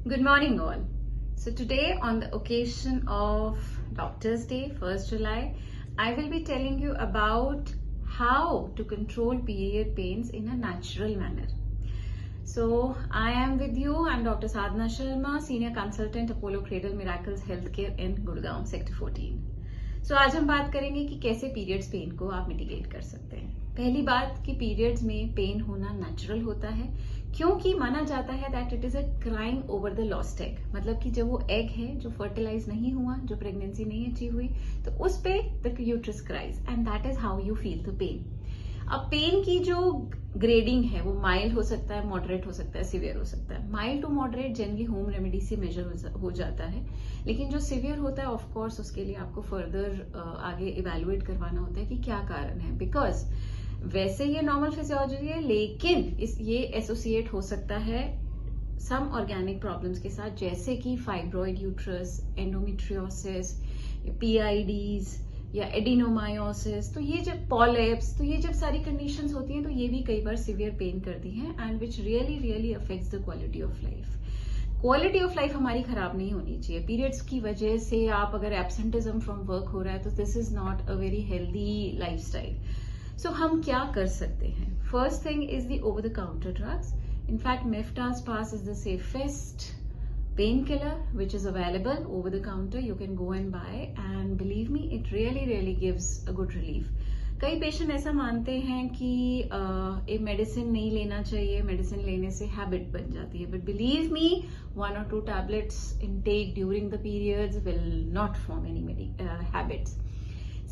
Good morning, all. So, today, on the occasion of Doctor's Day, 1st July, I will be telling you about how to control period pains in a natural manner. So, I am with you. I'm Dr. Sadhana Sharma, Senior Consultant, Apollo Cradle Miracles Healthcare in Gurgaon, Sector 14. So, आज हम बात करेंगे कि कैसे periods pen को आप mitigate कर सकते हैं। पहली बात कि पीरियड्स में पेन होना नेचुरल होता है, क्योंकि माना जाता है that it is a crying over the lost egg. मतलब कि जब वो एग है जो फर्टिलाइज नहीं हुआ, जो प्रेगनेंसी नहीं अचीव हुई, तो उस पे the uterus cries and that is how you feel the pain. अब पेन की जो ग्रेडिंग है वो माइल्ड हो सकता है, मॉडरेट हो सकता है, सिवियर हो सकता है। Mild to moderate generally home remedy से मेजर हो जाता है, लेकिन जो सिवियर होता है ऑफ कोर्स उसके लिए आपको फर्दर आगे इवेल्युएट करवाना होता है कि क्या कारण है। बिकॉज वैसे ये नॉर्मल फिजियोलॉजी है, लेकिन ये एसोसिएट हो सकता है सम ऑर्गेनिक प्रॉब्लम्स के साथ, जैसे कि फाइब्रॉइड यूट्रस, एंडोमेट्रियोसिस, पीआईडीज या एडिनोमायोसिस। तो ये जब पॉलिप्स, तो ये जब सारी कंडीशंस होती हैं तो ये भी कई बार सिवियर पेन करती हैं and which really affects the quality of life. Quality of life हमारी खराब नहीं होनी चाहिए। पीरियड्स की वजह से आप अगर एब्सेंटिज्म फ्रॉम वर्क हो रहा है तो this is not a very healthy lifestyle. So हम क्या कर सकते हैं? First thing is the over the counter drugs. In fact Meftal Spas is the safest painkiller which is available over the counter. You can go and buy, and believe me, it really gives a good relief. कई patient ऐसा मानते हैं कि ये medicine नहीं लेना चाहिए, medicine लेने से हैबिट बन जाती है, but believe me, 1 or 2 tablets intake during the periods will not form any habits.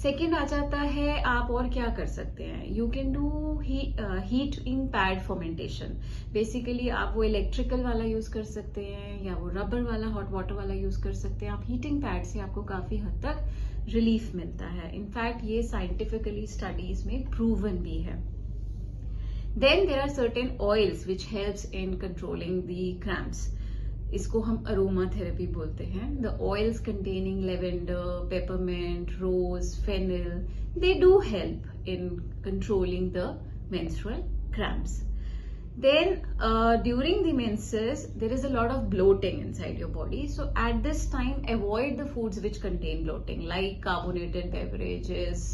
Second आ जाता है, आप और क्या कर सकते हैं? You can do heating pad fermentation. Basically आप वो इलेक्ट्रिकल वाला यूज कर सकते हैं या वो रबर वाला, हॉट वाटर वाला यूज कर सकते हैं। आप हीटिंग पैड से आपको काफी हद तक रिलीफ मिलता है। इनफैक्ट ये साइंटिफिकली स्टडीज में प्रूवन भी है। Then there are certain oils which helps in controlling the cramps. इसको हम अरोमा थेरेपी बोलते हैं। The oils containing lavender, peppermint, rose, fennel, they do help in controlling the menstrual cramps. Then during the menses there is a lot of bloating inside your body, so at this time avoid the foods which contain bloating, like carbonated beverages,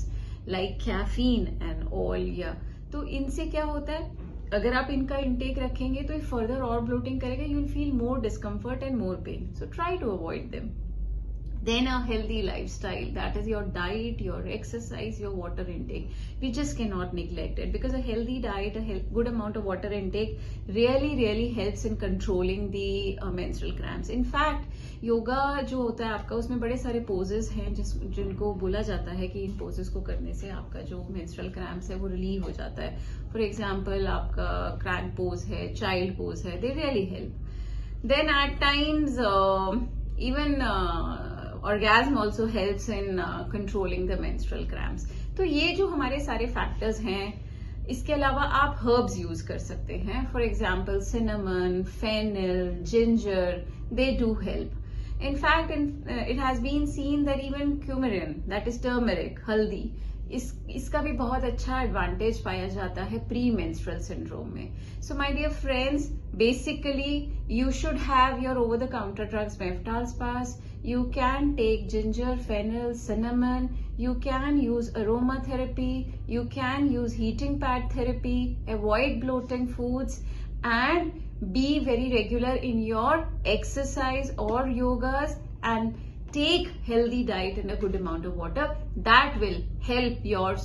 like caffeine and all. तो इनसे क्या होता है, अगर आप इनका intake रखेंगे तो ये फर्दर और ब्लोटिंग करेगा, you will feel more discomfort and more pain, so try to avoid them. Then a healthy lifestyle, that is your diet, your exercise, your water intake. We just cannot neglect it, because a healthy diet, good amount of water intake really helps in controlling the menstrual cramps. In fact, yoga जो होता है आपका, उसमें बड़े सारे poses हैं जिनको बोला जाता है कि इन पोजेस को करने से आपका जो मेंस्ट्रुअल क्रैम्प्स है वो रिलीव हो जाता है। फॉर एग्जाम्पल आपका क्रैंक पोज है, चाइल्ड पोज है, they really help. Then at times even orgasm also helps in controlling the menstrual cramps. तो ये जो हमारे सारे फैक्टर्स हैं, इसके अलावा आप हर्ब्स यूज कर सकते हैं। For example cinnamon, fennel, ginger, they do help. In fact it has been seen that even coumarin, that is turmeric, हल्दी, इसका भी बहुत अच्छा एडवांटेज पाया जाता है प्री मेंस्ट्रुअल सिंड्रोम में। So my dear friends, basically you should have your over the counter drugs Meftal Spas. You can take ginger, fennel, cinnamon. You can use aromatherapy. You can use heating pad therapy. Avoid bloating foods and be very regular in your exercise or yogas, and take healthy diet and a good amount of water. That will help your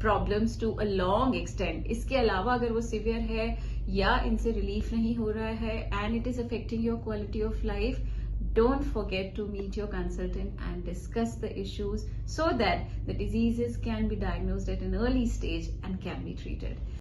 problems to a long extent. इसके अलावा अगर वो severe है या इनसे relief नहीं हो रहा है and it is affecting your quality of life, don't forget to meet your consultant and discuss the issues so that the diseases can be diagnosed at an early stage and can be treated.